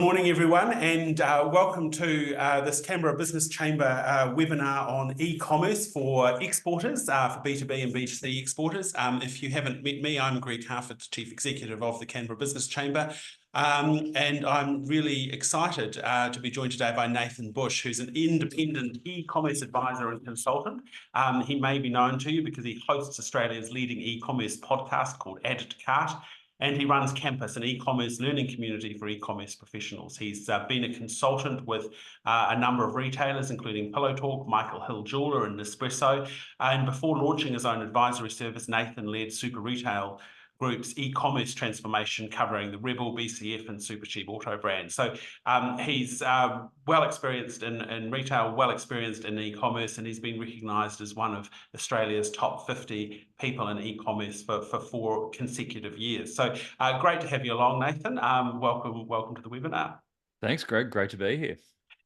Morning, everyone, and welcome to this Canberra Business Chamber webinar on e-commerce for exporters, for B2B and B2C exporters. If you haven't met me, I'm Greg Harford, Chief Executive of the Canberra Business Chamber, and I'm really excited to be joined today by Nathan Bush, who's an independent e-commerce advisor and consultant. He may be known to you because he hosts Australia's leading e-commerce podcast called Add to Cart. And he runs Campus, an e-commerce learning community for e-commerce professionals. He's been a consultant with a number of retailers, including Pillow Talk, Michael Hill Jeweller, and Nespresso. And before launching his own advisory service, Nathan led Super Retail Group's e-commerce transformation, covering the Rebel, BCF, and Supercheap Auto brands. So he's well experienced in retail, well experienced in e-commerce, and he's been recognised as one of Australia's top 50 people in e-commerce for 4 consecutive years. So great to have you along, Nathan. Welcome to the webinar. Thanks, Greg. Great to be here.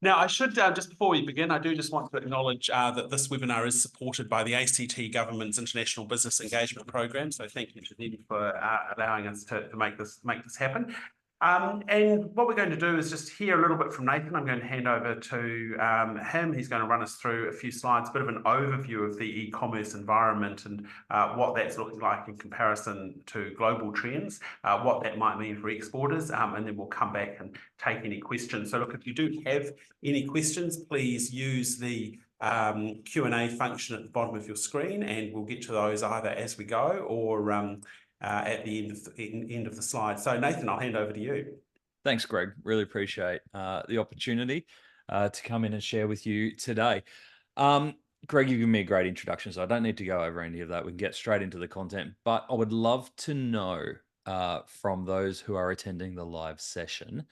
Now, I should, just before we begin, I do just want to acknowledge that this webinar is supported by the ACT Government's International Business Engagement Program. So thank you to them for allowing us to make this happen. And what we're going to do is just hear a little bit from Nathan. I'm going to hand over to him. He's going to run us through a few slides, a bit of an overview of the e-commerce environment and what that's looking like in comparison to global trends, what that might mean for exporters, and then we'll come back and take any questions. So look, if you do have any questions, please use the Q&A function at the bottom of your screen, and we'll get to those either as we go or at the end of the slide. So Nathan, I'll hand over to you. Thanks, Greg. Really appreciate the opportunity to come in and share with you today. Greg, you've given me a great introduction, so I don't need to go over any of that. We can get straight into the content, but I would love to know from those who are attending the live session,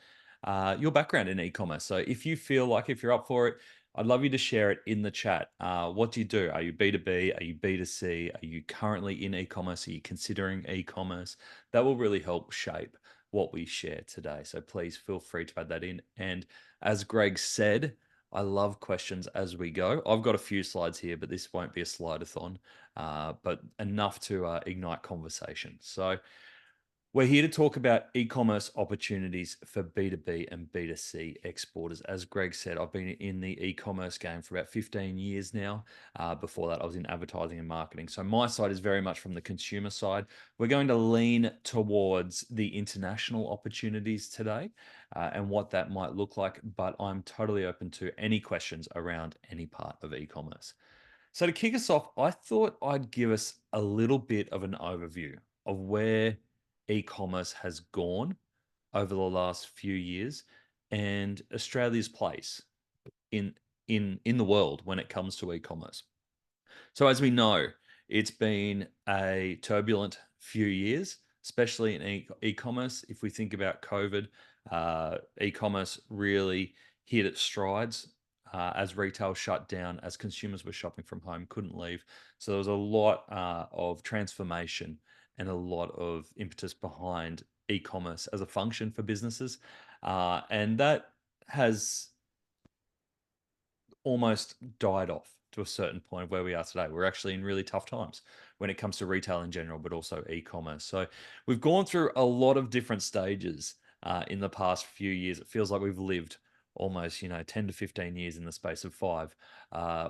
your background in e-commerce. So if you feel like, if you're up for it, I'd love you to share it in the chat. What do you do? Are you B2B? Are you B2C? Are you currently in e-commerce? Are you considering e-commerce? That will really help shape what we share today. So please feel free to add that in. And as Greg said, I love questions as we go. I've got a few slides here, but this won't be a slide-a-thon, but enough to ignite conversation. So we're here to talk about e-commerce opportunities for B2B and B2C exporters. As Greg said, I've been in the e-commerce game for about 15 years now. Before that, I was in advertising and marketing. So my side is very much from the consumer side. We're going to lean towards the international opportunities today and what that might look like, but I'm totally open to any questions around any part of e-commerce. So to kick us off, I thought I'd give us a little bit of an overview of where e-commerce has gone over the last few years and Australia's place in the world when it comes to e-commerce. So as we know, it's been a turbulent few years, especially in e-commerce. If we think about COVID, e-commerce really hit its strides as retail shut down, as consumers were shopping from home, couldn't leave. So there was a lot of transformation and a lot of impetus behind e-commerce as a function for businesses. And that has almost died off to a certain point of where we are today. We're actually in really tough times when it comes to retail in general, but also e-commerce. So we've gone through a lot of different stages in the past few years. It feels like we've lived almost 10 to 15 years in the space of 5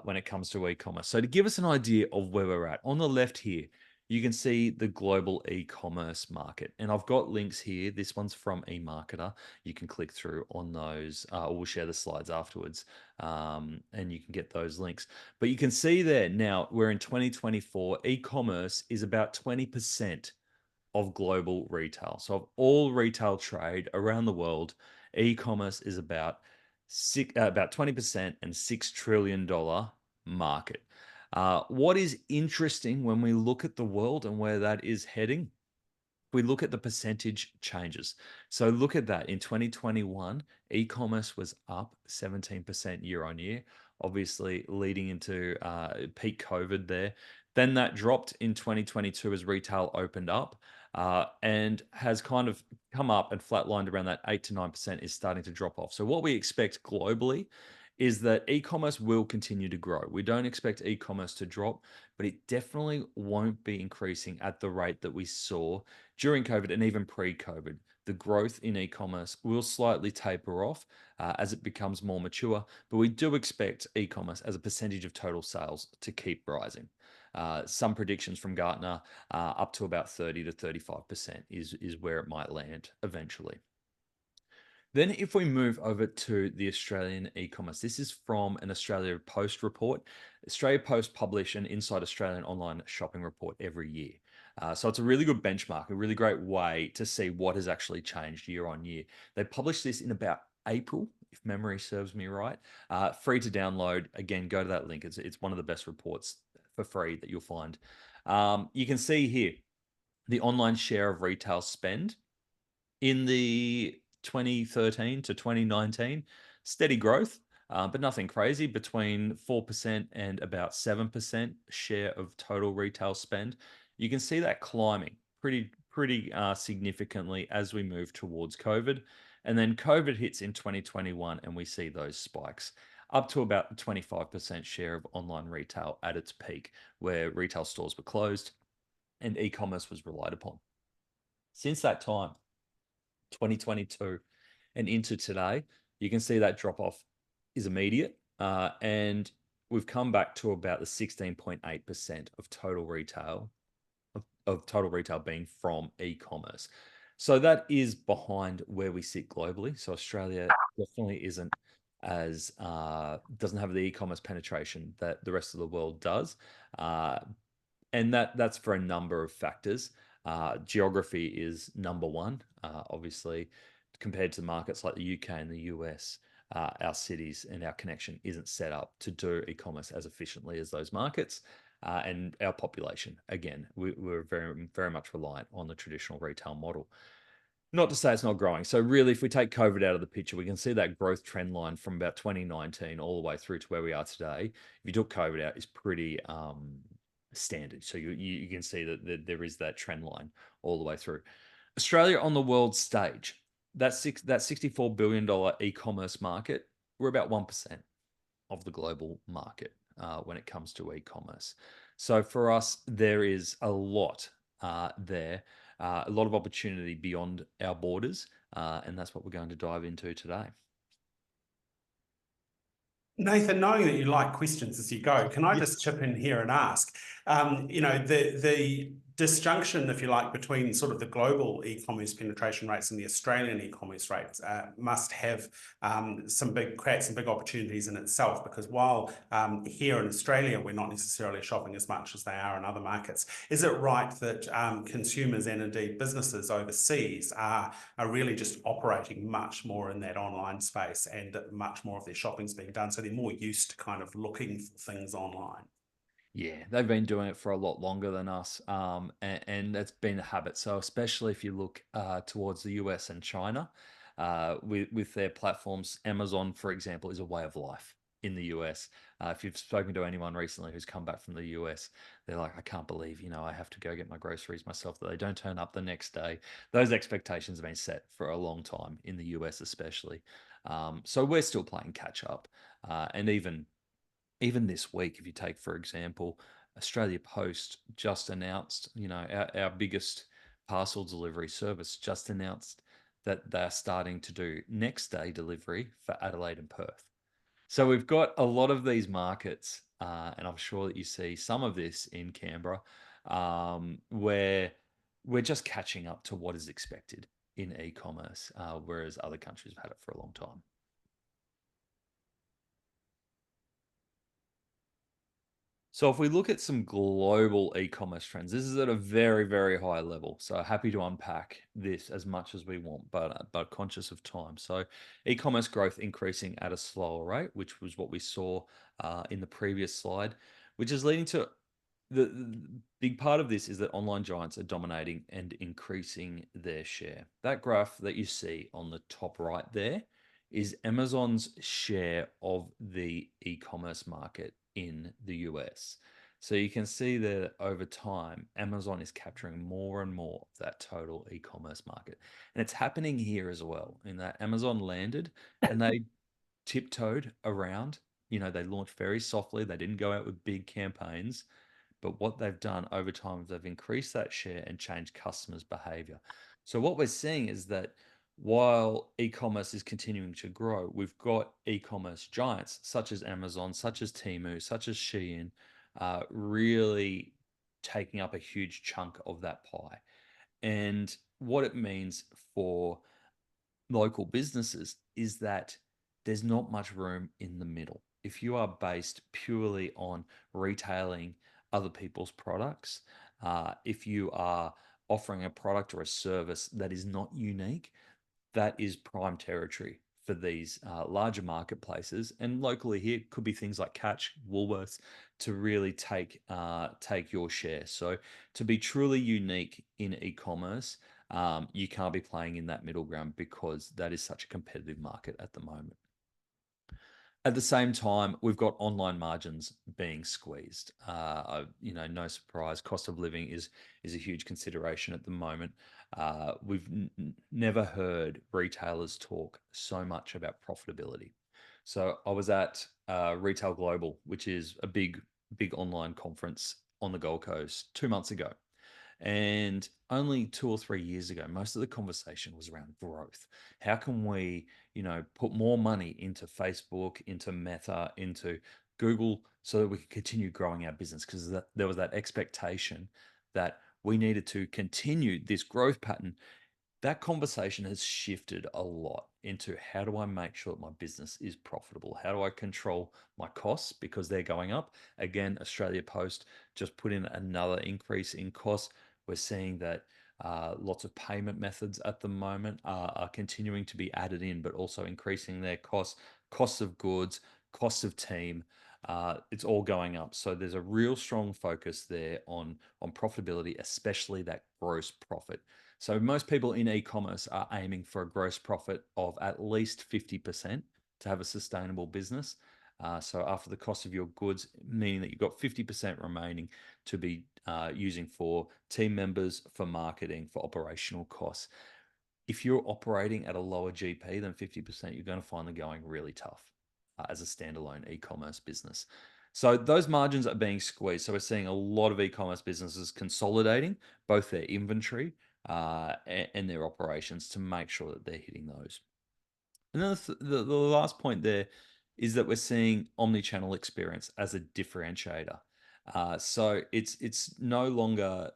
when it comes to e-commerce. So to give us an idea of where we're at, on the left here, you can see the global e-commerce market. And I've got links here. This one's from eMarketer. You can click through on those, or we'll share the slides afterwards, and you can get those links. But you can see there now, we're in 2024, e-commerce is about 20% of global retail. So of all retail trade around the world, e-commerce is about 20% and $6 trillion market. What is interesting when we look at the world and where that is heading, we look at the percentage changes. So look at that. In 2021, e-commerce was up 17% year on year, obviously leading into peak COVID there. Then that dropped in 2022 as retail opened up and has kind of come up and flatlined around that 8 to 9% is starting to drop off. So what we expect globally is that e-commerce will continue to grow. We don't expect e-commerce to drop, but it definitely won't be increasing at the rate that we saw during COVID and even pre-COVID. the growth in e-commerce will slightly taper off as it becomes more mature, but we do expect e-commerce as a percentage of total sales to keep rising. Some predictions from Gartner up to about 30 to 35% is where it might land eventually. Then if we move over to the Australian e-commerce, this is from an Australia Post report. Australia Post publish an Inside Australian online shopping report every year. So it's a really good benchmark, a really great way to see what has actually changed year on year. They published this in about April, if memory serves me right. Free to download. Again, go to that link. It's one of the best reports for free that you'll find. You can see here the online share of retail spend in the 2013 to 2019, steady growth, but nothing crazy, between 4% and about 7% share of total retail spend. You can see that climbing pretty significantly as we move towards COVID. And then COVID hits in 2021 and we see those spikes up to about the 25% share of online retail at its peak, where retail stores were closed and e-commerce was relied upon. Since that time, 2022 and into today, you can see that drop off is immediate. And we've come back to about the 16.8% of total retail, of total retail being from e-commerce. So that is behind where we sit globally. So Australia definitely isn't as doesn't have the e-commerce penetration that the rest of the world does. And that's for a number of factors. Geography is number one, obviously, compared to markets like the UK and the US. Our cities and our connection isn't set up to do e-commerce as efficiently as those markets. And our population, again, we're very much reliant on the traditional retail model. Not to say it's not growing. So really, if we take COVID out of the picture, we can see that growth trend line from about 2019 all the way through to where we are today. If you took COVID out, is pretty standard. So you can see that there is that trend line all the way through. Australia on the world stage, that $64 billion e-commerce market, we're about 1% of the global market when it comes to e-commerce. So for us, there is a lot there, a lot of opportunity beyond our borders, and that's what we're going to dive into today. Nathan, knowing that you like questions as you go, can I just chip in here and ask, the disjunction, if you like, between sort of the global e-commerce penetration rates and the Australian e-commerce rates must have create some big opportunities in itself, because while here in Australia we're not necessarily shopping as much as they are in other markets, is it right that consumers and indeed businesses overseas are really just operating much more in that online space, and much more of their shopping's being done, so they're more used to kind of looking for things online? Yeah, they've been doing it for a lot longer than us, and it's been a habit. So especially if you look towards the US and China, with their platforms, Amazon, for example, is a way of life in the US. If you've spoken to anyone recently who's come back from the US, they're like, I can't believe, I have to go get my groceries myself, that they don't turn up the next day. Those expectations have been set for a long time in the US, especially. So we're still playing catch up, and even this week, if you take, for example, Australia Post just announced, our biggest parcel delivery service just announced that they're starting to do next day delivery for Adelaide and Perth. So we've got a lot of these markets, and I'm sure that you see some of this in Canberra, where we're just catching up to what is expected in e-commerce, whereas other countries have had it for a long time. So if we look at some global e-commerce trends, this is at a very, very high level. So happy to unpack this as much as we want, but conscious of time. So e-commerce growth increasing at a slower rate, which was what we saw in the previous slide, which is leading to the big part of this is that online giants are dominating and increasing their share. That graph that you see on the top right there is Amazon's share of the e-commerce market in the US. So you can see that over time, Amazon is capturing more and more of that total e-commerce market. And it's happening here as well, in that Amazon landed and they tiptoed around. They launched very softly. They didn't go out with big campaigns. But what they've done over time is they've increased that share and changed customers' behavior. So what we're seeing is that while e-commerce is continuing to grow, we've got e-commerce giants such as Amazon, such as Temu, such as Shein, really taking up a huge chunk of that pie. And what it means for local businesses is that there's not much room in the middle. If you are based purely on retailing other people's products, if you are offering a product or a service that is not unique, that is prime territory for these larger marketplaces. And locally here could be things like Catch, Woolworths, to really take your share. So to be truly unique in e-commerce, you can't be playing in that middle ground because that is such a competitive market at the moment. At the same time, we've got online margins being squeezed. No surprise, cost of living is a huge consideration at the moment. We've never heard retailers talk so much about profitability. So I was at Retail Global, which is a big online conference on the Gold Coast 2 months ago. And only 2 or 3 years ago, most of the conversation was around growth. How can we, put more money into Facebook, into Meta, into Google so that we can continue growing our business? Because there was that expectation that we needed to continue this growth pattern. That conversation has shifted a lot into how do I make sure that my business is profitable? How do I control my costs because they're going up? Again, Australia Post just put in another increase in costs. We're seeing that lots of payment methods at the moment are continuing to be added in, but also increasing their costs of goods, costs of team. It's all going up. So there's a real strong focus there on profitability, especially that gross profit. So most people in e-commerce are aiming for a gross profit of at least 50% to have a sustainable business. So after the cost of your goods, meaning that you've got 50% remaining to be using for team members, for marketing, for operational costs. If you're operating at a lower GP than 50%, you're going to find the going really tough as a standalone e-commerce business. So those margins are being squeezed. So we're seeing a lot of e-commerce businesses consolidating both their inventory and their operations to make sure that they're hitting those. And then the last point there is that we're seeing omni-channel experience as a differentiator. So it's no longer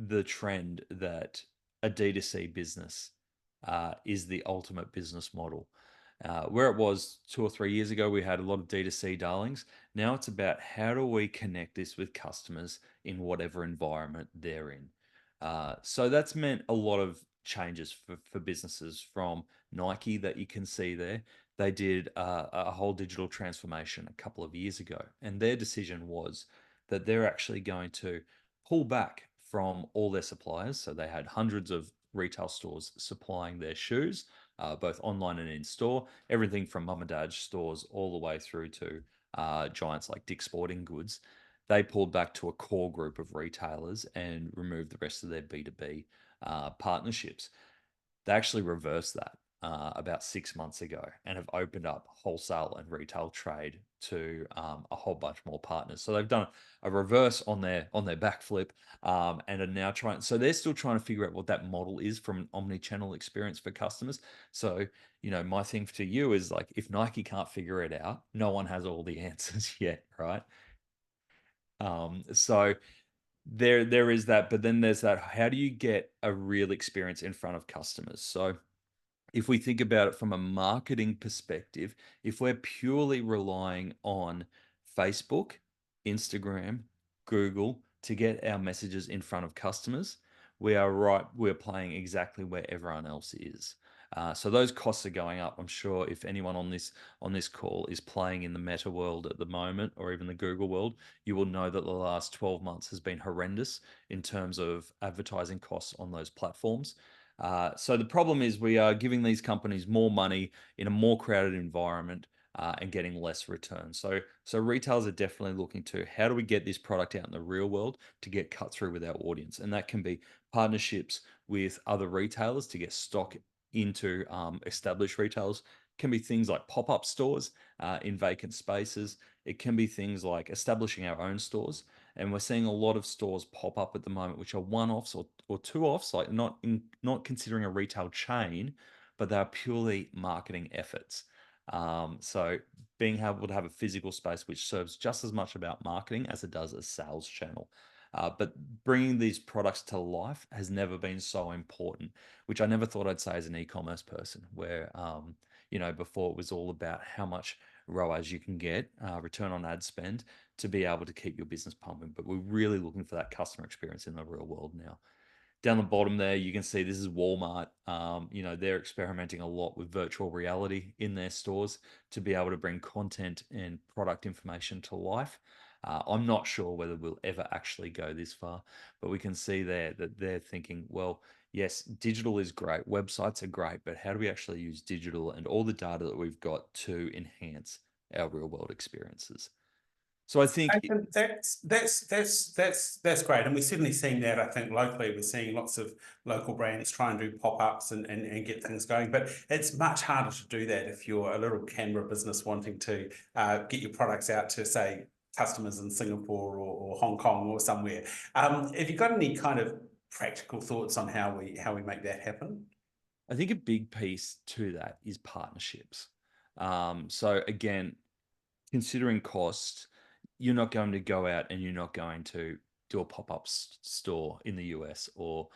the trend that a D2C business is the ultimate business model. Where it was 2 or 3 years ago, we had a lot of D2C darlings. Now it's about how do we connect this with customers in whatever environment they're in. So that's meant a lot of changes for businesses from Nike that you can see there. They did a whole digital transformation a couple of years ago, and their decision was that they're actually going to pull back from all their suppliers. So they had hundreds of retail stores supplying their shoes, both online and in store, everything from mum and dad stores all the way through to giants like Dick's Sporting Goods. They pulled back to a core group of retailers and removed the rest of their B2B partnerships. They actually reversed that about 6 months ago and have opened up wholesale and retail trade to a whole bunch more partners. So they've done a reverse on their backflip and are now trying. So they're still trying to figure out what that model is from an omni-channel experience for customers. So my thing to you is like, if Nike can't figure it out, no one has all the answers yet, right? So there is that, but then there's that. How do you get a real experience in front of customers? So if we think about it from a marketing perspective, if we're purely relying on Facebook, Instagram, Google to get our messages in front of customers, we're playing exactly where everyone else is. So those costs are going up. I'm sure if anyone on this call is playing in the Meta world at the moment, or even the Google world, you will know that the last 12 months has been horrendous in terms of advertising costs on those platforms. So the problem is we are giving these companies more money in a more crowded environment and getting less return. So retailers are definitely looking to how do we get this product out in the real world to get cut through with our audience, and that can be partnerships with other retailers to get stock into established retailers. It can be things like pop-up stores in vacant spaces. It can be things like establishing our own stores. And we're seeing a lot of stores pop up at the moment, which are one-offs or two-offs, like not considering a retail chain, but they are purely marketing efforts. So being able to have a physical space which serves just as much about marketing as it does a sales channel. But bringing these products to life has never been so important, which I never thought I'd say as an e-commerce person, where, before it was all about how much ROAS you can get, return on ad spend, to be able to keep your business pumping. But we're really looking for that customer experience in the real world now. Down the bottom there, you can see this is Walmart. They're experimenting a lot with virtual reality in their stores to be able to bring content and product information to life. I'm not sure whether we'll ever actually go this far, but we can see there that they're thinking, well, yes, digital is great, websites are great, but how do we actually use digital and all the data that we've got to enhance our real world experiences? So I think I think that's great, and we're certainly seeing that. I think locally, we're seeing lots of local brands try and do pop-ups and get things going. But it's much harder to do that if you're a little Canberra business wanting to get your products out to, say, customers in Singapore or Hong Kong or somewhere. Have you got any kind of practical thoughts on how we make that happen? I think a big piece to that is partnerships. So again, considering cost, you're not going to go out and you're not going to do a pop-up store in the US or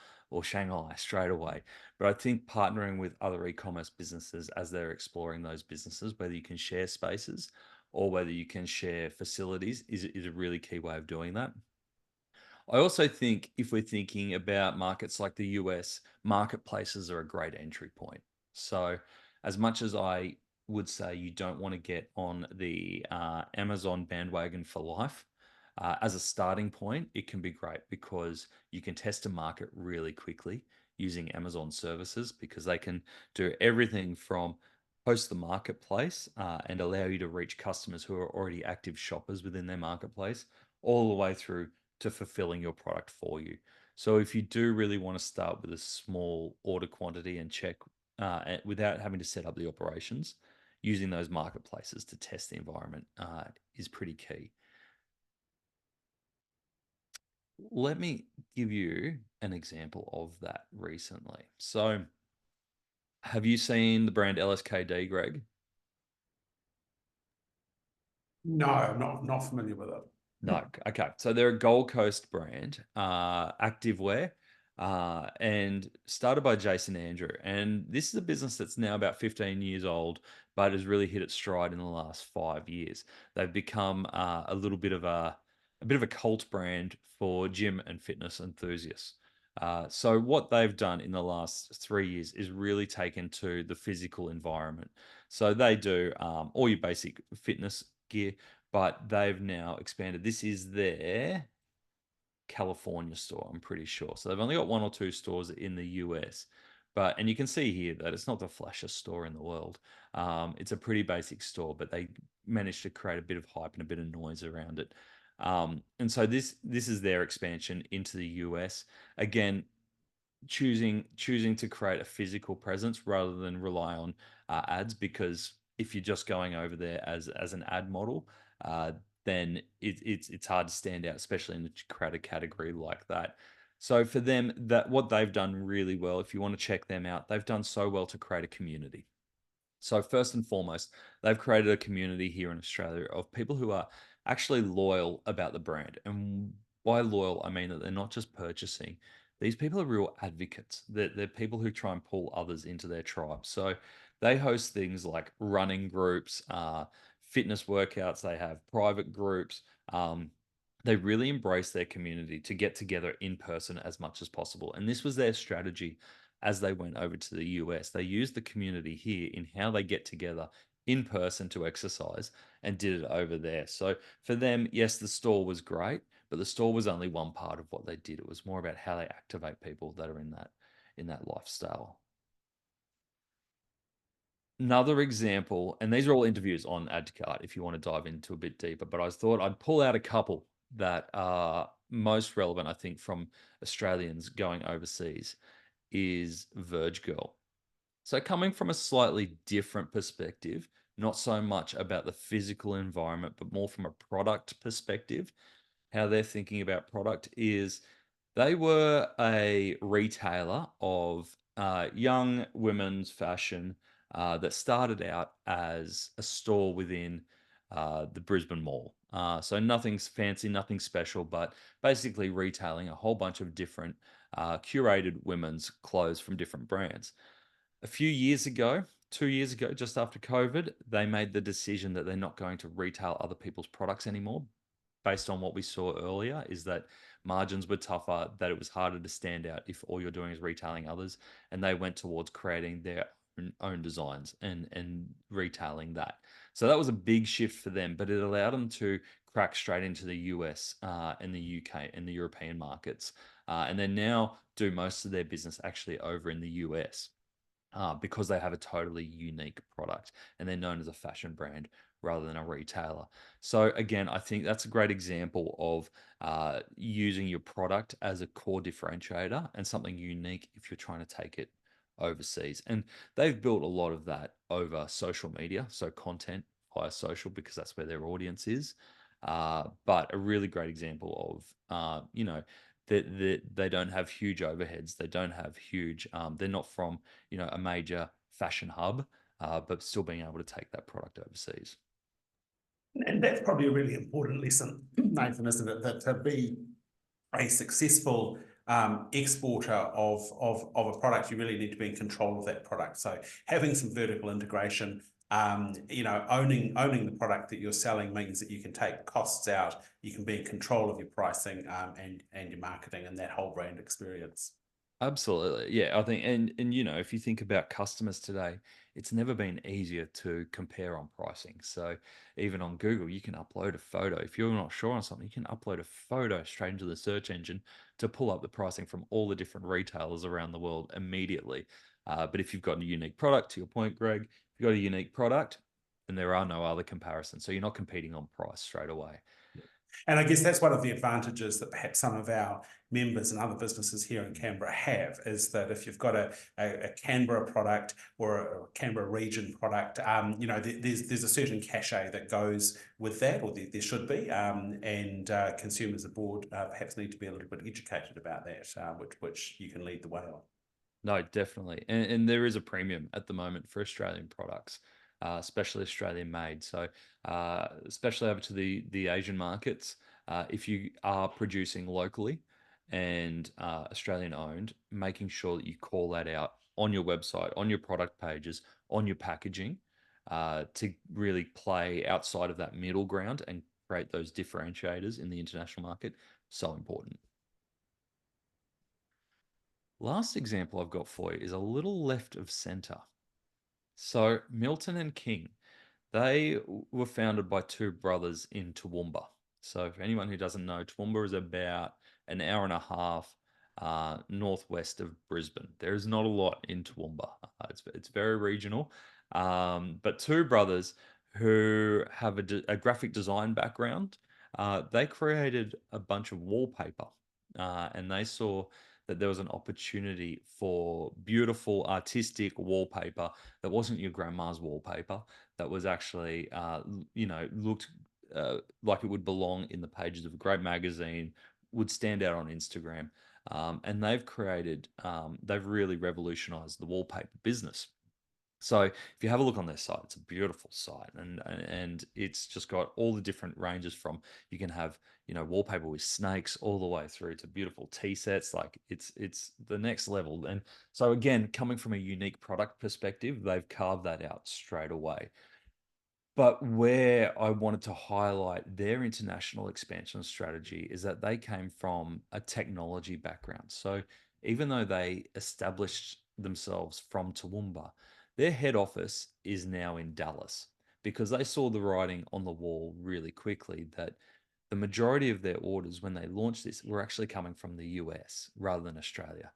Shanghai straight away. But I think partnering with other e-commerce businesses as they're exploring those businesses, whether you can share spaces or whether you can share facilities, is a really key way of doing that. I also think if we're thinking about markets like the US, marketplaces are a great entry point. So, as much as I would say you don't want to get on the Amazon bandwagon for life, as a starting point, it can be great because you can test a market really quickly using Amazon services because they can do everything from host the marketplace and allow you to reach customers who are already active shoppers within their marketplace, all the way through to fulfilling your product for you. So if you do really want to start with a small order quantity and check without having to set up the operations, using those marketplaces to test the environment is pretty key. Let me give you an example of that recently. So have you seen the brand LSKD, Greg? No, I'm not familiar with it. No. Okay. So they're a Gold Coast brand, activewear, and started by Jason Andrew. And this is a business that's now about 15 years old, but has really hit its stride in the last 5 years. They've become a bit of a cult brand for gym and fitness enthusiasts. So what they've done in the last 3 years is really taken to the physical environment. So they do all your basic fitness gear, but they've now expanded. This is their California store, I'm pretty sure. So they've only got one or two stores in the US. And you can see here that it's not the flashiest store in the world. It's a pretty basic store, but they managed to create a bit of hype and a bit of noise around it. And so this is their expansion into the US. Again, choosing to create a physical presence rather than rely on ads, because if you're just going over there as an ad model, uh, then it's hard to stand out, especially in the creator category like that. So for them, that what they've done really well, if you want to check them out, they've done so well to create a community. So first and foremost, they've created a community here in Australia of people who are actually loyal about the brand. And by loyal, I mean that they're not just purchasing. These people are real advocates. They're people who try and pull others into their tribe. So they host things like running groups, fitness workouts. They have private groups. They really embrace their community to get together in person as much as possible. And this was their strategy as they went over to the US. They used the community here in how they get together in person to exercise and did it over there. So for them, yes, the store was great, but the store was only one part of what they did. It was more about how they activate people that are in that lifestyle. Another example, and these are all interviews on AdCard if you want to dive into a bit deeper, but I thought I'd pull out a couple that are most relevant, I think, from Australians going overseas is Verge Girl. So, coming from a slightly different perspective, not so much about the physical environment, but more from a product perspective, how they're thinking about product is they were a retailer of young women's fashion that started out as a store within the Brisbane Mall. So nothing's fancy, nothing special, but basically retailing a whole bunch of different curated women's clothes from different brands. A few years ago, 2 years ago, just after COVID, they made the decision that they're not going to retail other people's products anymore. Based on what we saw earlier, is that margins were tougher, that it was harder to stand out if all you're doing is retailing others, and they went towards creating their own designs and retailing that. So that was a big shift for them, but it allowed them to crack straight into the US and the UK and the European markets, and then now do most of their business actually over in the US because they have a totally unique product and they're known as a fashion brand rather than a retailer. So again, I think that's a great example of using your product as a core differentiator and something unique if you're trying to take it overseas. And they've built a lot of that over social media, so content via social because that's where their audience is. But a really great example of that they don't have huge overheads. They don't have huge. They're not from a major fashion hub, but still being able to take that product overseas. And that's probably a really important lesson, Nathan, isn't it? That to be a successful exporter of a product, you really need to be in control of that product. So having some vertical integration, owning the product that you're selling means that you can take costs out, you can be in control of your pricing and your marketing and that whole brand experience. Absolutely. Yeah, I think and if you think about customers today, it's never been easier to compare on pricing. So even on Google, you can upload a photo. If you're not sure on something, you can upload a photo straight into the search engine to pull up the pricing from all the different retailers around the world immediately. But if you've got a unique product, to your point, Greg, if you've got a unique product, then there are no other comparisons. So you're not competing on price straight away. And I guess that's one of the advantages that perhaps some of our members and other businesses here in Canberra have, is that if you've got a Canberra product or a Canberra region product, there's a certain cachet that goes with that, or there should be, and consumers abroad perhaps need to be a little bit educated about that, which you can lead the way on. No, definitely. And there is a premium at the moment for Australian products, especially Australian made. So, especially over to the Asian markets, if you are producing locally and Australian owned, making sure that you call that out on your website, on your product pages, on your packaging, to really play outside of that middle ground and create those differentiators in the international market, so important. Last example I've got for you is a little left of center. So Milton and King, they were founded by two brothers in Toowoomba. So for anyone who doesn't know, Toowoomba is about an hour and a half northwest of Brisbane. There is not a lot in Toowoomba. It's very regional. But two brothers who have a graphic design background, they created a bunch of wallpaper, and they saw that there was an opportunity for beautiful artistic wallpaper that wasn't your grandma's wallpaper, that was actually looked like it would belong in the pages of a great magazine, would stand out on Instagram. And they've really revolutionized the wallpaper business. So if you have a look on their site, it's a beautiful site, and it's just got all the different ranges from, you can have wallpaper with snakes all the way through to beautiful tea sets. Like it's the next level. And so again, coming from a unique product perspective, they've carved that out straight away. But where I wanted to highlight their international expansion strategy is that they came from a technology background. So even though they established themselves from Toowoomba, their head office is now in Dallas because they saw the writing on the wall really quickly that the majority of their orders when they launched this were actually coming from the US rather than Australia.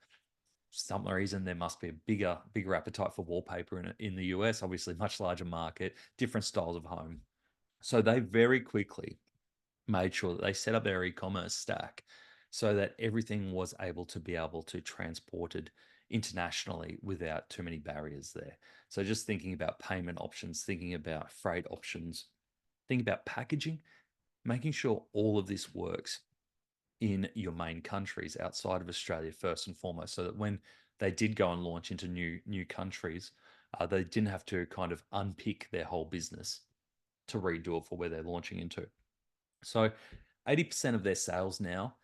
For some reason there must be a bigger appetite for wallpaper in the US, obviously much larger market, different styles of home. So they very quickly made sure that they set up their e-commerce stack so that everything was able to transported internationally without too many barriers there. So just thinking about payment options, thinking about freight options, thinking about packaging, making sure all of this works in your main countries outside of Australia first and foremost, so that when they did go and launch into new countries, they didn't have to kind of unpick their whole business to redo it for where they're launching into. So 80% of their sales now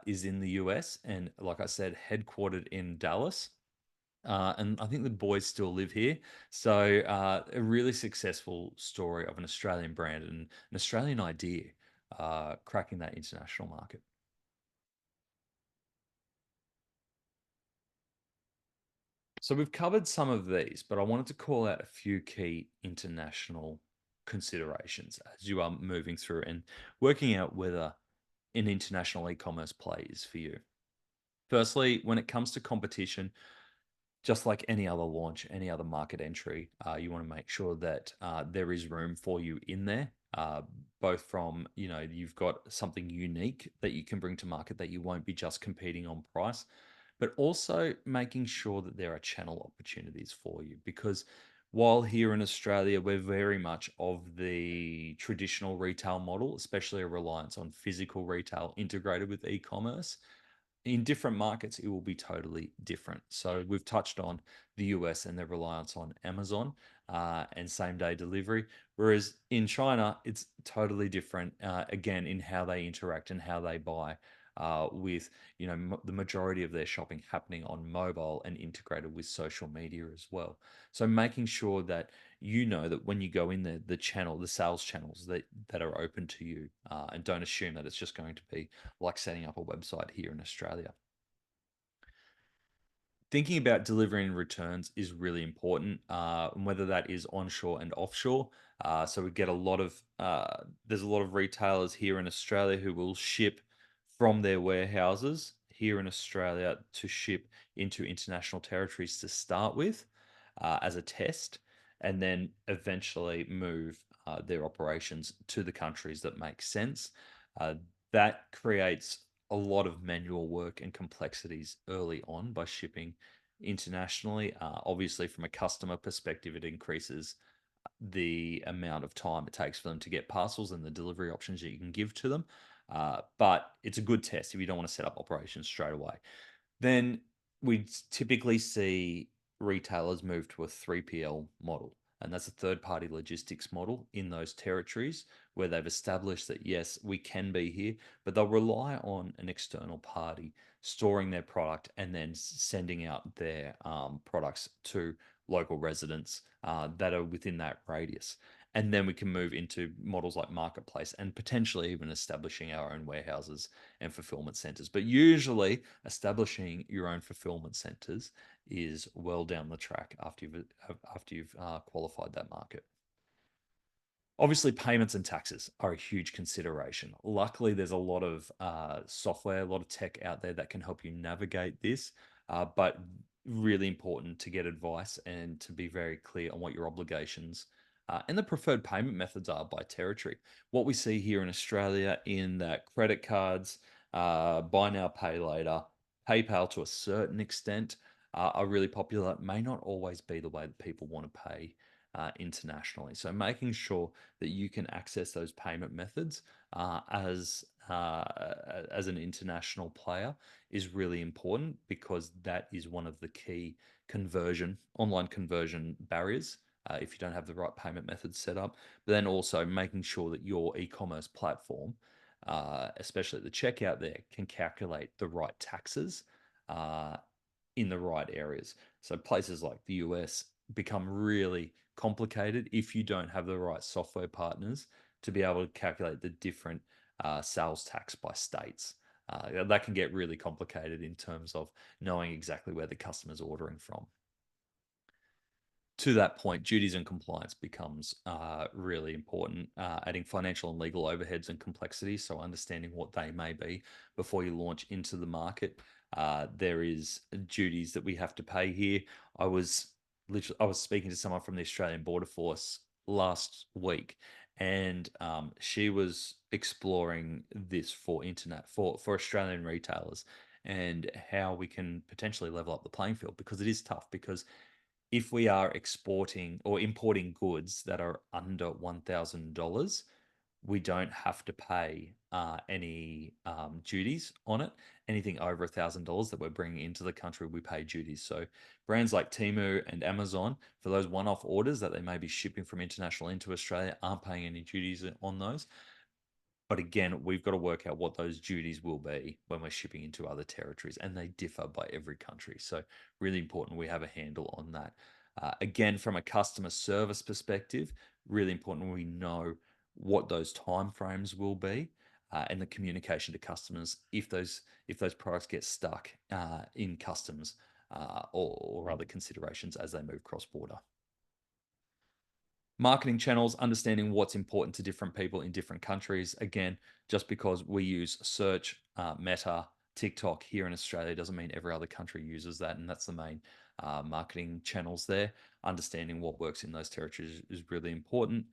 is in the US, and like I said, headquartered in Dallas. And I think the boys still live here. So a really successful story of an Australian brand and an Australian idea cracking that international market. So we've covered some of these, but I wanted to call out a few key international considerations as you are moving through and working out whether an international e-commerce play is for you. Firstly, when it comes to competition, just like any other launch, any other market entry, you want to make sure that there is room for you in there, both from, you've got something unique that you can bring to market that you won't be just competing on price, but also making sure that there are channel opportunities for you. Because while here in Australia, we're very much of the traditional retail model, especially a reliance on physical retail integrated with e-commerce, in different markets, it will be totally different. So we've touched on the US and their reliance on Amazon and same day delivery, whereas in China, it's totally different. Again, in how they interact and how they buy, with the majority of their shopping happening on mobile and integrated with social media as well. So making sure that you know that when you go in there, the sales channels that are open to you, and don't assume that it's just going to be like setting up a website here in Australia. Thinking about delivering returns is really important, and whether that is onshore and offshore. So we get there's a lot of retailers here in Australia who will ship from their warehouses here in Australia to ship into international territories to start with, as a test, and then eventually move their operations to the countries that make sense. Uh, that creates a lot of manual work and complexities early on by shipping internationally. Obviously, from a customer perspective, it increases the amount of time it takes for them to get parcels and the delivery options that you can give to them. But it's a good test if you don't want to set up operations straight away. Then we typically see retailers move to a 3PL model. And that's a third party logistics model in those territories where they've established that, yes, we can be here, but they'll rely on an external party storing their product and then sending out their products to local residents that are within that radius. And then we can move into models like marketplace and potentially even establishing our own warehouses and fulfillment centers. But usually, establishing your own fulfillment centers is well down the track after you've qualified that market. Obviously, payments and taxes are a huge consideration. Luckily, there's a lot of software, a lot of tech out there that can help you navigate this, but really important to get advice and to be very clear on what your obligations and the preferred payment methods are by territory. What we see here in Australia in that credit cards, buy now, pay later, PayPal to a certain extent are really popular. It may not always be the way that people want to pay internationally. So making sure that you can access those payment methods as an international player is really important, because that is one of the key online conversion barriers if you don't have the right payment methods set up. But then also making sure that your e-commerce platform, especially the checkout there, can calculate the right taxes uh, in the right areas. So places like the US become really complicated if you don't have the right software partners to be able to calculate the different sales tax by states. That can get really complicated in terms of knowing exactly where the customer's ordering from. To that point, duties and compliance becomes really important, adding financial and legal overheads and complexities. So understanding what they may be before you launch into the market. There is duties that we have to pay here. I was speaking to someone from the Australian Border Force last week, and she was exploring this for Australian retailers and how we can potentially level up the playing field, because it is tough. Because if we are exporting or importing goods that are under $1,000, we don't have to pay any duties on it. Anything over $1,000 that we're bringing into the country, we pay duties. So brands like Temu and Amazon, for those one-off orders that they may be shipping from international into Australia, aren't paying any duties on those. But again, we've got to work out what those duties will be when we're shipping into other territories, and they differ by every country. So, really important we have a handle on that. Again, from a customer service perspective, really important we know what those timeframes will be, and the communication to customers if those products get stuck in customs or other considerations as they move cross border. Marketing channels, understanding what's important to different people in different countries. Again, just because we use search, Meta, TikTok here in Australia doesn't mean every other country uses that. And that's the main marketing channels there. Understanding what works in those territories is really important.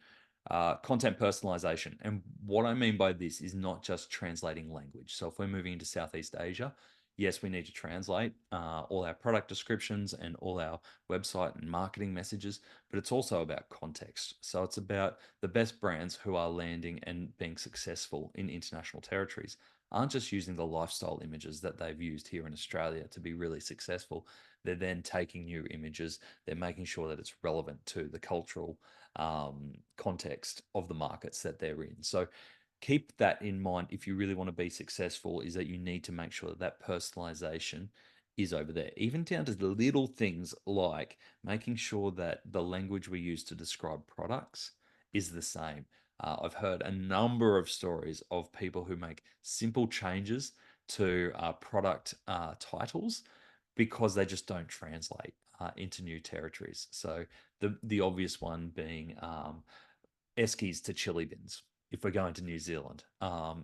Content personalization. And what I mean by this is not just translating language. So if we're moving into Southeast Asia, yes, we need to translate all our product descriptions and all our website and marketing messages, but it's also about context. So it's about the best brands who are landing and being successful in international territories aren't just using the lifestyle images that they've used here in Australia to be really successful. They're then taking new images, they're making sure that it's relevant to the cultural context of the markets that they're in. So keep that in mind if you really want to be successful, is that you need to make sure that that personalization is over there, even down to the little things like making sure that the language we use to describe products is the same. I've heard a number of stories of people who make simple changes to product titles because they just don't translate into new territories. So the obvious one being Eskies to chili bins if we're going to New Zealand.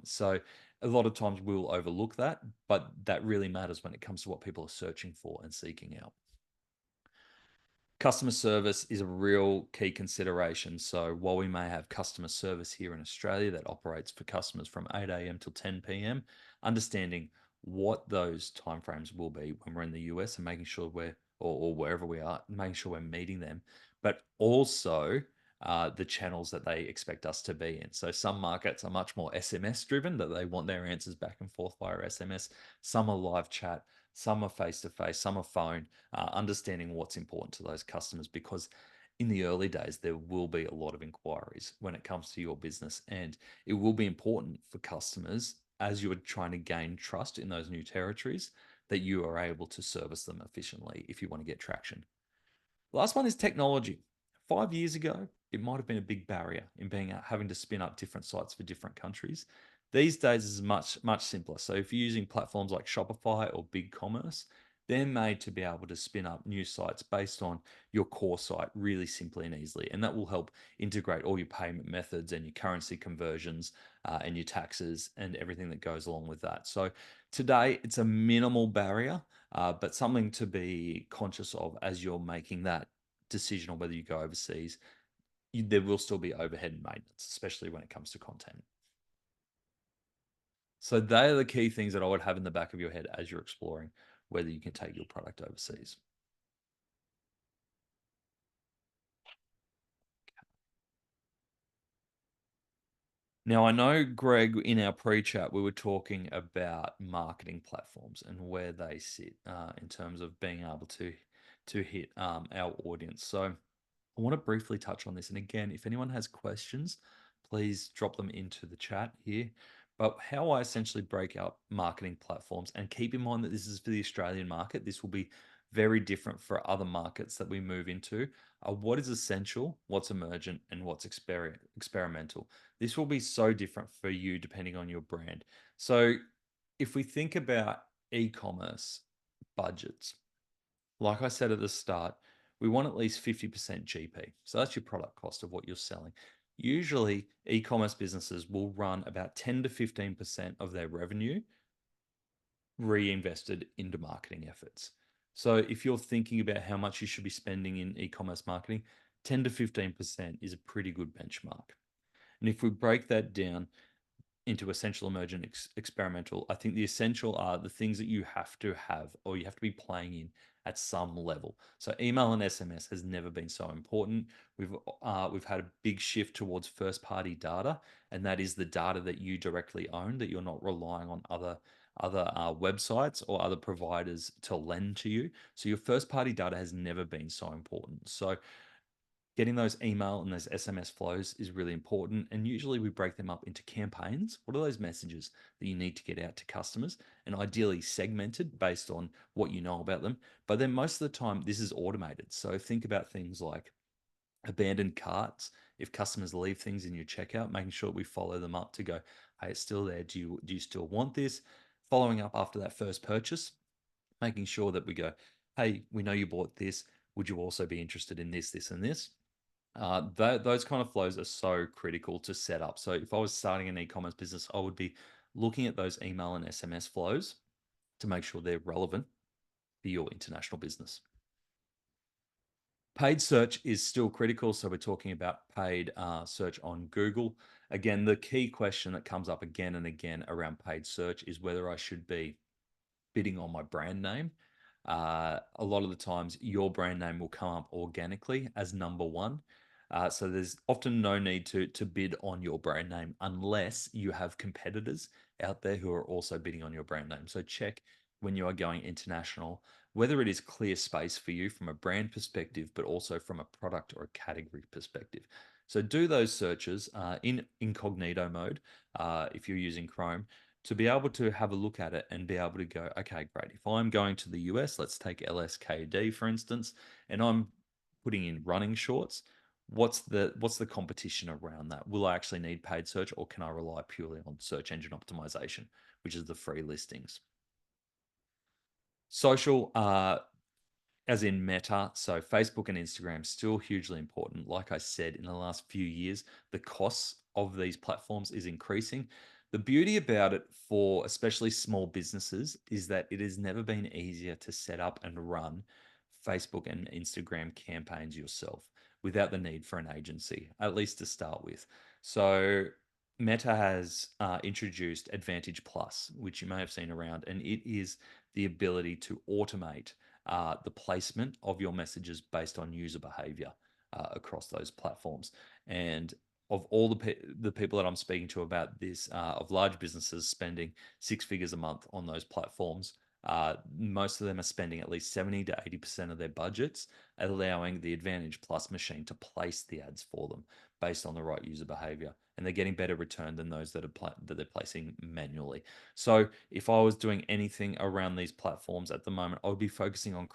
So a lot of times we'll overlook that, but that really matters when it comes to what people are searching for and seeking out. Customer service is a real key consideration. So while we may have customer service here in Australia that operates for customers from 8 a.m. till 10 p.m., understanding what those timeframes will be when we're in the US and making sure or wherever we are, making sure we're meeting them, but also the channels that they expect us to be in. So some markets are much more SMS driven, that they want their answers back and forth via SMS. Some are live chat, some are face to face, some are phone. Understanding what's important to those customers, because in the early days there will be a lot of inquiries when it comes to your business, and it will be important for customers as you are trying to gain trust in those new territories that you are able to service them efficiently if you want to get traction. Last one is technology. 5 years ago, it might have been a big barrier in having to spin up different sites for different countries. These days is much simpler. So if you're using platforms like Shopify or BigCommerce, they're made to be able to spin up new sites based on your core site really simply and easily. And that will help integrate all your payment methods and your currency conversions and your taxes and everything that goes along with that. So today it's a minimal barrier, but something to be conscious of as you're making that decision on whether you go overseas. There will still be overhead and maintenance, especially when it comes to content. So they are the key things that I would have in the back of your head as you're exploring whether you can take your product overseas. Now, I know, Greg, in our pre-chat, we were talking about marketing platforms and where they sit in terms of being able to hit our audience. So I want to briefly touch on this. And again, if anyone has questions, please drop them into the chat here. But how I essentially break out marketing platforms, and keep in mind that this is for the Australian market, this will be very different for other markets that we move into, what is essential, what's emergent, and what's experimental. This will be so different for you depending on your brand. So if we think about e-commerce budgets, like I said at the start, we want at least 50% GP. So that's your product cost of what you're selling. Usually, e-commerce businesses will run about 10 to 15% of their revenue reinvested into marketing efforts. So if you're thinking about how much you should be spending in e-commerce marketing, 10 to 15% is a pretty good benchmark. And if we break that down, into essential, emergent, experimental, I think the essential are the things that you have to have or you have to be playing in at some level. So email and SMS has never been so important. We've had a big shift towards first party data, and that is the data that you directly own, that you're not relying on other websites or other providers to lend to you. So your first party data has never been so important. So getting those email and those SMS flows is really important. And usually we break them up into campaigns. What are those messages that you need to get out to customers, and ideally segmented based on what you know about them? But then most of the time, this is automated. So think about things like abandoned carts. If customers leave things in your checkout, making sure we follow them up to go, hey, it's still there. Do you still want this? Following up after that first purchase, making sure that we go, hey, we know you bought this. Would you also be interested in this, this, and this? Those kind of flows are so critical to set up. So if I was starting an e-commerce business, I would be looking at those email and SMS flows to make sure they're relevant for your international business. Paid search is still critical. So we're talking about paid search on Google. Again, the key question that comes up again and again around paid search is whether I should be bidding on my brand name. A lot of the times, your brand name will come up organically as number one. So there's often no need to bid on your brand name unless you have competitors out there who are also bidding on your brand name. So check when you are going international whether it is clear space for you from a brand perspective, but also from a product or a category perspective. So do those searches in incognito mode if you're using Chrome, to be able to have a look at it and be able to go, okay, great. If I'm going to the US, let's take LSKD for instance, and I'm putting in running shorts, what's the competition around that? Will I actually need paid search, or can I rely purely on search engine optimization, which is the free listings? Social, as in Meta, so Facebook and Instagram, still hugely important. Like I said, in the last few years, the costs of these platforms is increasing. The beauty about it for especially small businesses is that it has never been easier to set up and run Facebook and Instagram campaigns yourself without the need for an agency, at least to start with. So Meta has introduced Advantage Plus, which you may have seen around, and it is the ability to automate the placement of your messages based on user behavior across those platforms. And of all the people that I'm speaking to about this, of large businesses spending six figures a month on those platforms, most of them are spending at least 70 to 80% of their budgets, allowing the Advantage Plus machine to place the ads for them based on the right user behavior. And they're getting better return than those that they're placing manually. So if I was doing anything around these platforms at the moment, I would be focusing on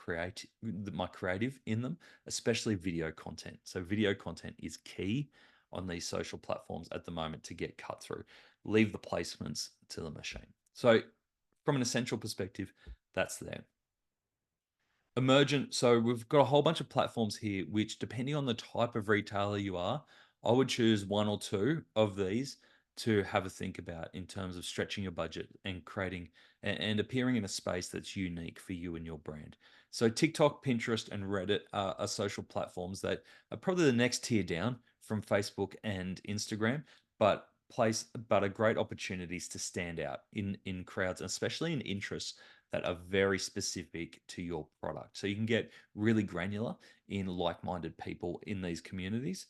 my creative in them, especially video content. So video content is key on these social platforms at the moment to get cut through. Leave the placements to the machine. So from an essential perspective, that's there. Emergent, so we've got a whole bunch of platforms here, which depending on the type of retailer you are, I would choose one or two of these to have a think about in terms of stretching your budget and creating and appearing in a space that's unique for you and your brand. So TikTok, Pinterest, and Reddit are social platforms that are probably the next tier down from Facebook and Instagram, but are great opportunities to stand out in crowds, especially in interests that are very specific to your product. So you can get really granular in like-minded people in these communities.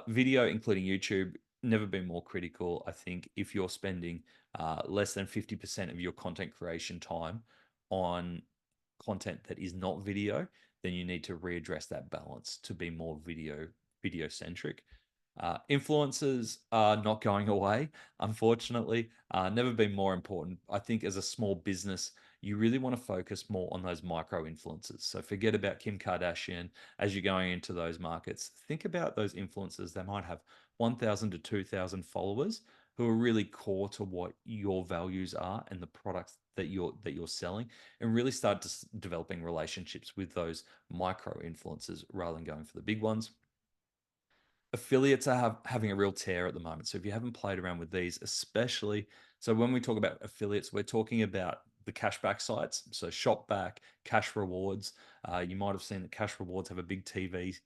Video, including YouTube, never been more critical. I think if you're spending less than 50% of your content creation time on content that is not video, then you need to readdress that balance to be more video centric. Influencers are not going away, unfortunately. Never been more important. I think as a small business, you really want to focus more on those micro influencers. So forget about Kim Kardashian as you're going into those markets. Think about those influencers that might have 1,000 to 2,000 followers who are really core to what your values are and the products that you're selling, and really start developing relationships with those micro influencers rather than going for the big ones. Affiliates are having a real tear at the moment. So if you haven't played around with these, especially, so when we talk about affiliates, we're talking about the cashback sites. So Shopback, Cash Rewards. You might have seen that Cash Rewards have a big TV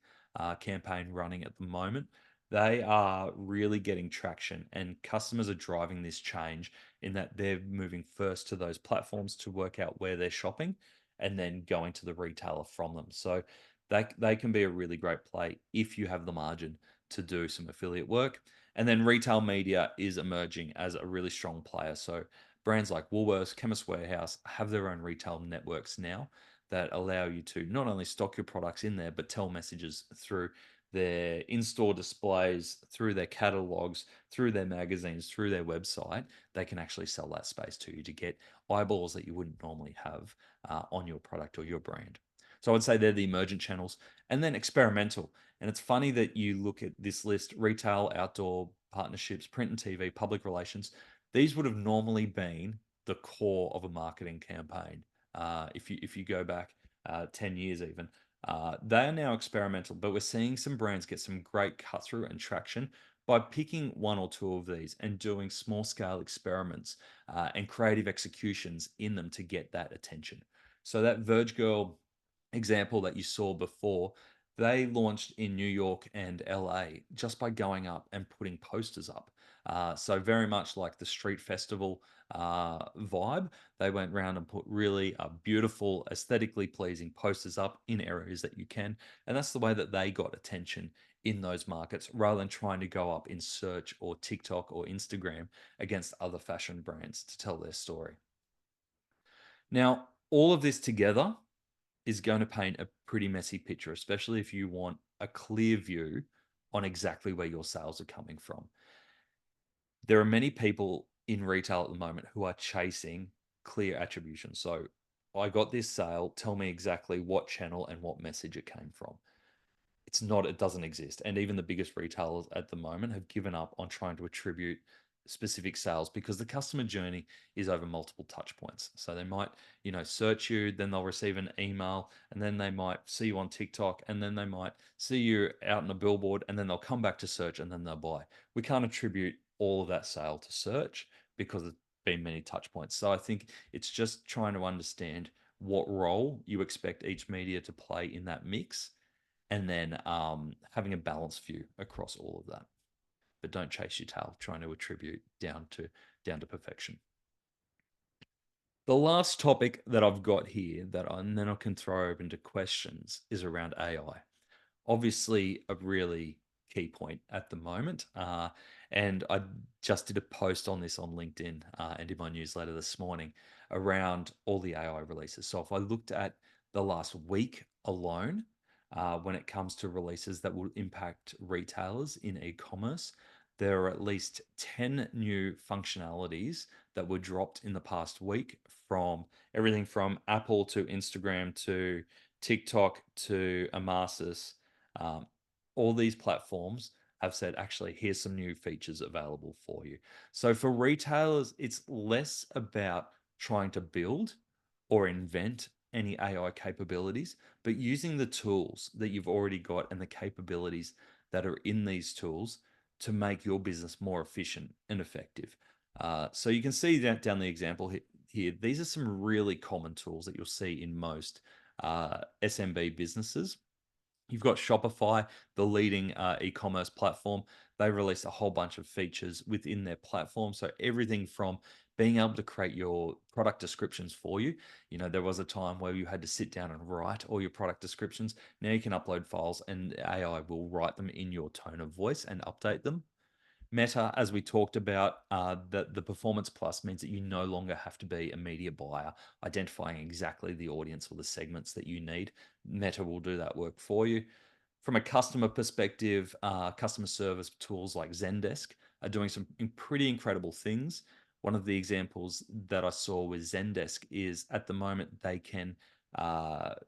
campaign running at the moment. They are really getting traction, and customers are driving this change in that they're moving first to those platforms to work out where they're shopping and then going to the retailer from them. So they can be a really great play if you have the margin to do some affiliate work. And then retail media is emerging as a really strong player. So brands like Woolworths, Chemist Warehouse have their own retail networks now that allow you to not only stock your products in there, but tell messages through their in-store displays, through their catalogs, through their magazines, through their website. They can actually sell that space to you to get eyeballs that you wouldn't normally have on your product or your brand. So I would say they're the emergent channels, and then experimental. And it's funny that you look at this list: retail, outdoor partnerships, print and TV, public relations. These would have normally been the core of a marketing campaign. If you go back 10 years even, they are now experimental, but we're seeing some brands get some great cut through and traction by picking one or two of these and doing small scale experiments and creative executions in them to get that attention. So that Verge Girl example that you saw before, they launched in New York and LA just by going up and putting posters up. So very much like the street festival vibe, they went around and put really beautiful, aesthetically pleasing posters up in areas that you can, and that's the way that they got attention in those markets, rather than trying to go up in search or TikTok or Instagram against other fashion brands to tell their story. Now, all of this together is going to paint a pretty messy picture, especially if you want a clear view on exactly where your sales are coming from. There are many people in retail at the moment who are chasing clear attribution. So I got this sale, tell me exactly what channel and what message it came from. It's not, it doesn't exist. And even the biggest retailers at the moment have given up on trying to attribute specific sales because the customer journey is over multiple touch points. So they might, search you, then they'll receive an email, and then they might see you on TikTok, and then they might see you out in a billboard, and then they'll come back to search, and then they'll buy. We can't attribute all of that sale to search because it's been many touch points. So I think it's just trying to understand what role you expect each media to play in that mix, and then having a balanced view across all of that. But don't chase your tail trying to attribute down to perfection. The last topic that I've got here and then I can throw open to questions is around AI. Obviously, a really key point at the moment. And I just did a post on this on LinkedIn and in my newsletter this morning around all the AI releases. So if I looked at the last week alone, when it comes to releases that will impact retailers in e-commerce, there are at least 10 new functionalities that were dropped in the past week, from everything from Apple to Instagram to TikTok to Amasis. Um, all these platforms have said, actually, here's some new features available for you. So for retailers, it's less about trying to build or invent any AI capabilities, but using the tools that you've already got and the capabilities that are in these tools to make your business more efficient and effective. So you can see that down the example here. These are some really common tools that you'll see in most SMB businesses. You've got Shopify, the leading e-commerce platform. They released a whole bunch of features within their platform. So everything from being able to create your product descriptions for you. There was a time where you had to sit down and write all your product descriptions. Now you can upload files and AI will write them in your tone of voice and update them. Meta, as we talked about, the Performance Plus means that you no longer have to be a media buyer, identifying exactly the audience or the segments that you need. Meta will do that work for you. From a customer perspective, customer service tools like Zendesk are doing some pretty incredible things. One of the examples that I saw with Zendesk is, at the moment, they can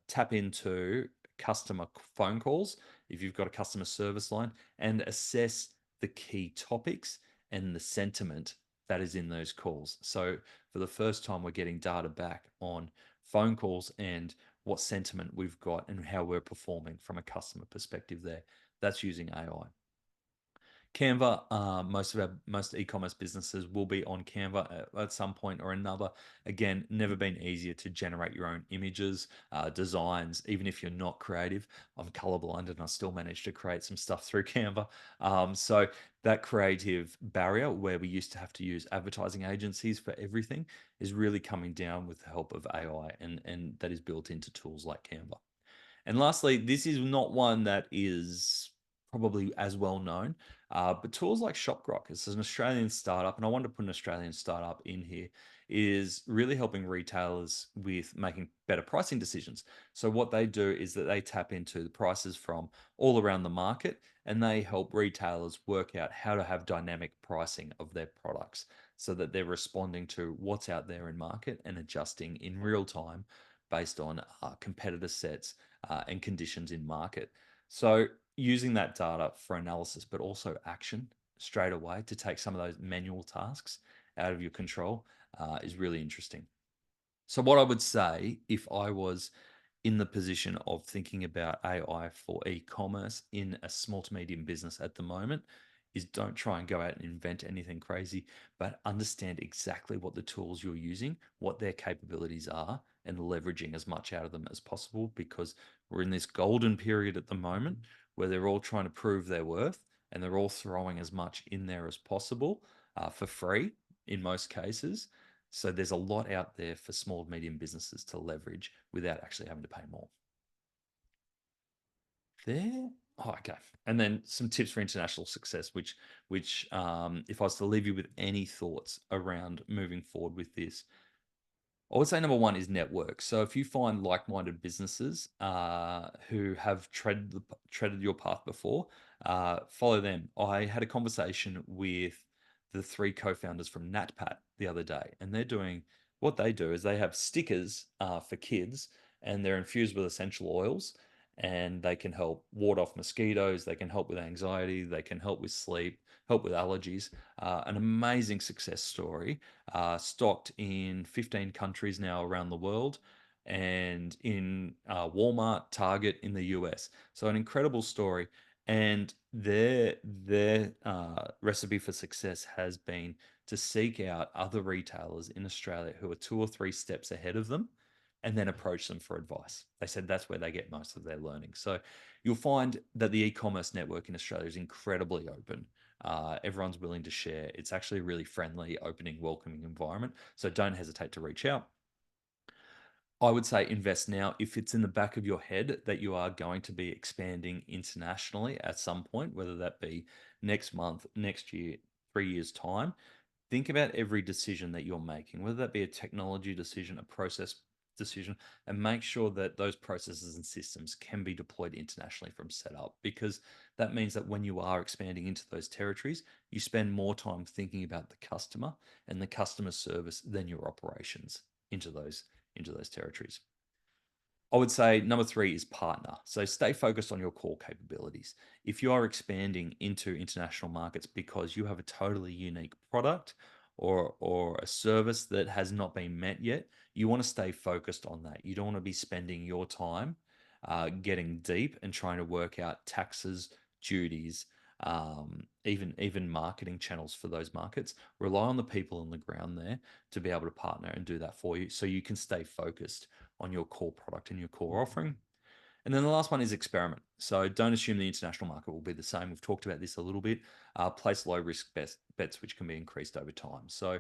tap into customer phone calls if you've got a customer service line and assess the key topics and the sentiment that is in those calls. So for the first time, we're getting data back on phone calls and what sentiment we've got and how we're performing from a customer perspective there. That's using AI. Canva, most e-commerce businesses will be on Canva at some point or another. Again, never been easier to generate your own images, designs, even if you're not creative. I'm colorblind and I still managed to create some stuff through Canva. So that creative barrier where we used to have to use advertising agencies for everything is really coming down with the help of AI, and that is built into tools like Canva. And lastly, this is not one that is probably as well known, but tools like ShopGrock, it's an Australian startup, and I wanted to put an Australian startup in here, is really helping retailers with making better pricing decisions. So what they do is that they tap into the prices from all around the market, and they help retailers work out how to have dynamic pricing of their products so that they're responding to what's out there in market and adjusting in real time based on competitor sets and conditions in market. So using that data for analysis, but also action straight away to take some of those manual tasks out of your control is really interesting. So what I would say if I was in the position of thinking about AI for e-commerce in a small to medium business at the moment is don't try and go out and invent anything crazy, but understand exactly what the tools you're using, what their capabilities are, and leveraging as much out of them as possible, because we're in this golden period at the moment where they're all trying to prove their worth and they're all throwing as much in there as possible for free in most cases. So there's a lot out there for small and medium businesses to leverage without actually having to pay more. There. Oh, okay. And then some tips for international success, which if I was to leave you with any thoughts around moving forward with this, I would say number one is network. So if you find like-minded businesses who have treaded your path before, follow them. I had a conversation with the three co-founders from NatPat the other day, and what they do is they have stickers for kids, and they're infused with essential oils, and they can help ward off mosquitoes, they can help with anxiety, they can help with sleep, help with allergies. An amazing success story, stocked in 15 countries now around the world, and in Walmart, Target in the US. So an incredible story. And their recipe for success has been to seek out other retailers in Australia who are 2 or 3 steps ahead of them, and then approach them for advice. They said that's where they get most of their learning. So you'll find that the e-commerce network in Australia is incredibly open. Everyone's willing to share. It's actually a really friendly, opening, welcoming environment. So don't hesitate to reach out. I would say invest now. If it's in the back of your head that you are going to be expanding internationally at some point, whether that be next month, next year, 3 years' time, think about every decision that you're making, whether that be a technology decision, a process decision, and make sure that those processes and systems can be deployed internationally from setup, because that means that when you are expanding into those territories, you spend more time thinking about the customer and the customer service than your operations into those territories. I would say number 3 is partner. So stay focused on your core capabilities. If you are expanding into international markets because you have a totally unique product or a service that has not been met yet, you want to stay focused on that. You don't want to be spending your time getting deep and trying to work out taxes, duties, even marketing channels for those markets. Rely on the people on the ground there to be able to partner and do that for you, so you can stay focused on your core product and your core offering. And then the last one is experiment. So don't assume the international market will be the same. We've talked about this a little bit. Place low risk bets, which can be increased over time. So,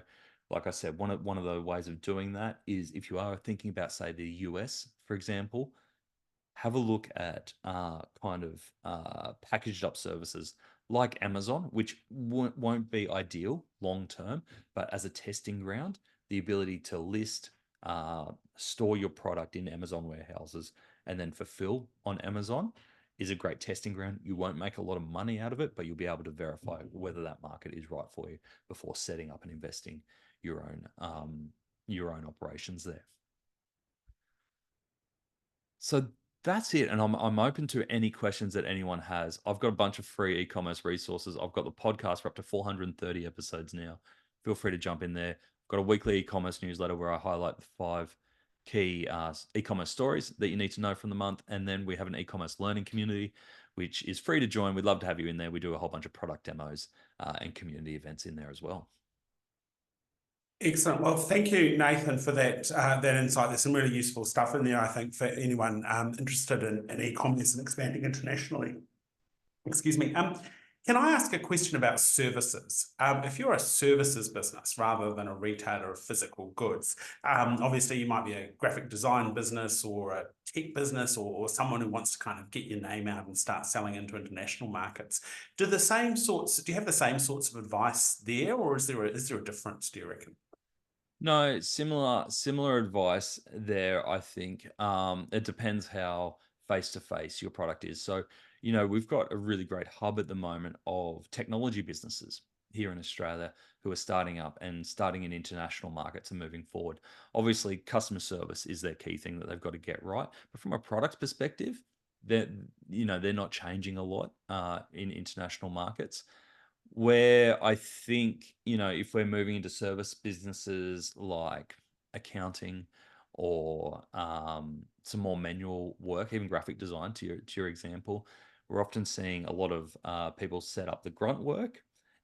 like I said, one of the ways of doing that is if you are thinking about, say, the US, for example, have a look at packaged up services like Amazon, which won't be ideal long term, but as a testing ground, the ability to list, store your product in Amazon warehouses and then fulfill on Amazon is a great testing ground. You won't make a lot of money out of it, but you'll be able to verify whether that market is right for you before setting up and investing your own operations there. So that's it. And I'm open to any questions that anyone has. I've got a bunch of free e-commerce resources. I've got the podcast for up to 430 episodes now. Feel free to jump in there. I've got a weekly e-commerce newsletter where I highlight the 5 key e-commerce stories that you need to know from the month. And then we have an e-commerce learning community which is free to join. We'd love to have you in there. We do a whole bunch of product demos and community events in there as well. Excellent. Well, thank you, Nathan, for that insight. There's some really useful stuff in there, I think, for anyone interested in e-commerce and expanding internationally. Excuse me. Can I ask a question about services? If you're a services business rather than a retailer of physical goods, obviously you might be a graphic design business or a tech business or someone who wants to kind of get your name out and start selling into international markets. Do you have the same sorts of advice there, or is there a difference, do you reckon? No, similar advice there, I think. It depends how face to face your product is. So, we've got a really great hub at the moment of technology businesses here in Australia who are starting up and starting in international markets and moving forward. Obviously, customer service is their key thing that they've got to get right. But from a product perspective, they're not changing a lot in international markets. Where I think, if we're moving into service businesses like accounting or some more manual work, even graphic design, to your example, we're often seeing a lot of people set up the grunt work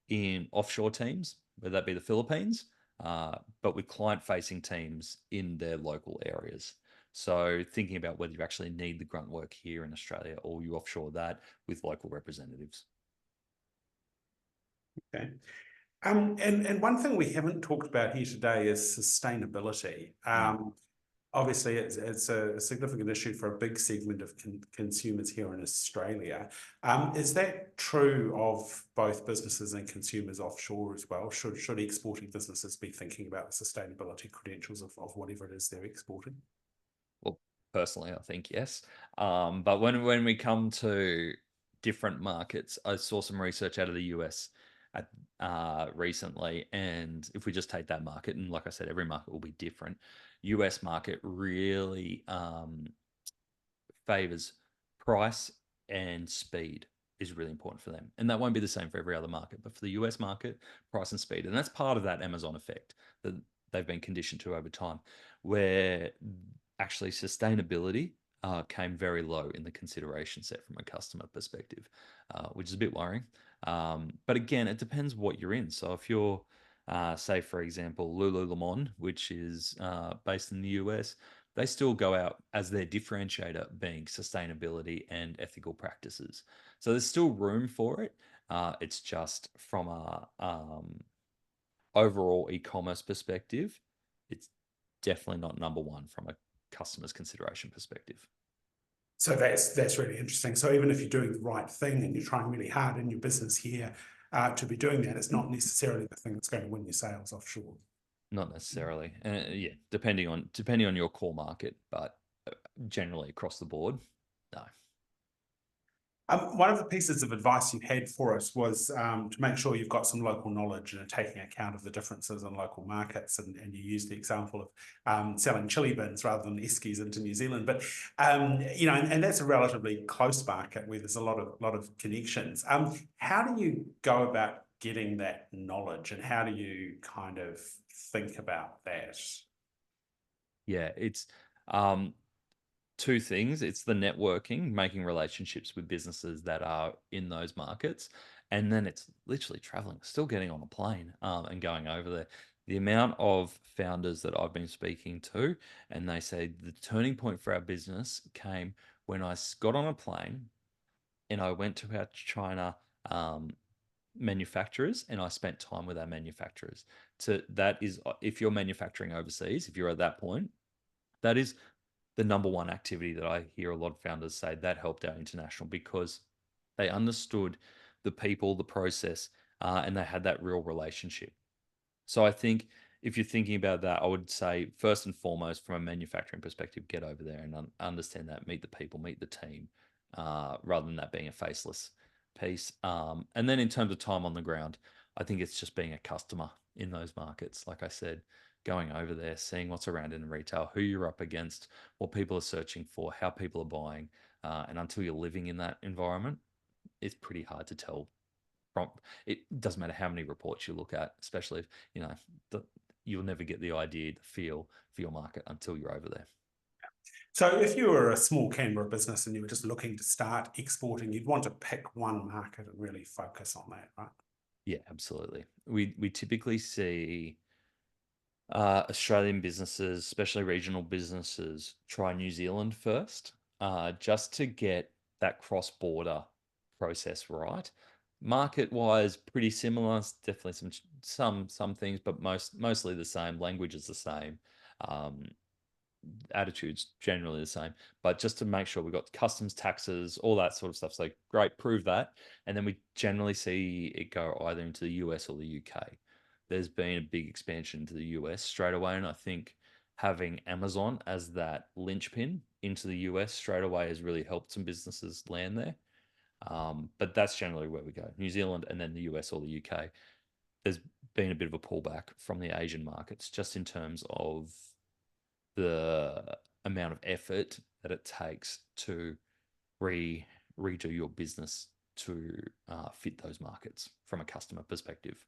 in offshore teams, whether that be the Philippines, but with client-facing teams in their local areas. So thinking about whether you actually need the grunt work here in Australia or you offshore that with local representatives. Okay. And one thing we haven't talked about here today is sustainability. Obviously, it's a significant issue for a big segment of consumers here in Australia. Is that true of both businesses and consumers offshore as well? Should exporting businesses be thinking about the sustainability credentials of whatever it is they're exporting? Well, personally, I think yes. But when we come to different markets, I saw some research out of the US recently, and if we just take that market, and like I said, every market will be different. US market really favors price and speed is really important for them. And that won't be the same for every other market, but for the US market, price and speed. And that's part of that Amazon effect that they've been conditioned to over time, where actually sustainability came very low in the consideration set from a customer perspective, which is a bit worrying. But again, it depends what you're in. So if you're, say, for example, Lululemon, which is based in the US, they still go out as their differentiator being sustainability and ethical practices. So there's still room for it. It's just from a overall e-commerce perspective, it's definitely not number one from a customer's consideration perspective. So that's really interesting. So even if you're doing the right thing and you're trying really hard in your business here to be doing that, it's not necessarily the thing that's going to win your sales offshore. Not necessarily. Yeah, depending on your core market, but generally across the board, no. One of the pieces of advice you had for us was to make sure you've got some local knowledge and are taking account of the differences in local markets. And you used the example of selling chili bins rather than eskies into New Zealand. But, and that's a relatively close market where there's a lot of connections. How do you go about getting that knowledge and how do you kind of think about that? Yeah, it's two things. It's the networking, making relationships with businesses that are in those markets. And then it's literally traveling, still getting on a plane and going over there. The amount of founders that I've been speaking to, and they say the turning point for our business came when I got on a plane and I went to our China manufacturers and I spent time with our manufacturers. So that is, if you're manufacturing overseas, if you're at that point, that is the number one activity that I hear a lot of founders say that helped our international because they understood the people, the process, and they had that real relationship. So I think if you're thinking about that, I would say first and foremost, from a manufacturing perspective, get over there and understand that, meet the people, meet the team, rather than that being a faceless piece. And then in terms of time on the ground, I think it's just being a customer in those markets. Like I said, going over there, seeing what's around in retail, who you're up against, what people are searching for, how people are buying. And until you're living in that environment, it's pretty hard to tell. It doesn't matter how many reports you look at, especially if, you'll never get the idea, the feel for your market until you're over there. So if you were a small Canberra business and you were just looking to start exporting, you'd want to pick one market and really focus on that, right? Yeah, absolutely. We typically see Australian businesses, especially regional businesses, try New Zealand first, just to get that cross-border process right. Market-wise, pretty similar. Definitely some things, but mostly the same. Language is the same. Um, Attitudes generally the same, but just to make sure we've got customs, taxes, all that sort of stuff. So great, prove that. And then we generally see it go either into the US or the UK. There's been a big expansion to the US straight away. And I think having Amazon as that linchpin into the US straight away has really helped some businesses land there. But that's generally where we go, New Zealand and then the US or the UK. There's been a bit of a pullback from the Asian markets just in terms of the amount of effort that it takes to redo your business to fit those markets from a customer perspective.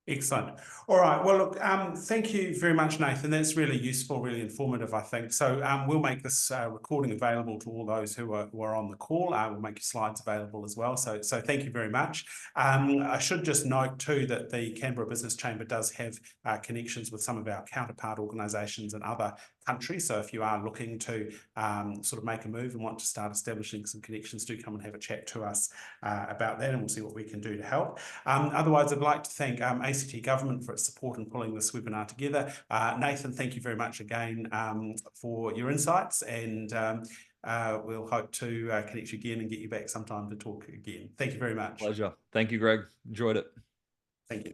Excellent. All right. Well, look, thank you very much, Nathan. That's really useful, really informative, I think. So we'll make this recording available to all those who are on the call. We'll make your slides available as well. So thank you very much. I should just note too that the Canberra Business Chamber does have connections with some of our counterpart organisations in other countries. So if you are looking to sort of make a move and want to start establishing some connections, do come and have a chat to us about that, and we'll see what we can do to help. Otherwise, I'd like to thank ACT Government for its support in pulling this webinar together. Nathan, thank you very much again for your insights, and we'll hope to connect you again and get you back sometime to talk again. Thank you very much. Pleasure. Thank you, Greg. Enjoyed it. Thank you.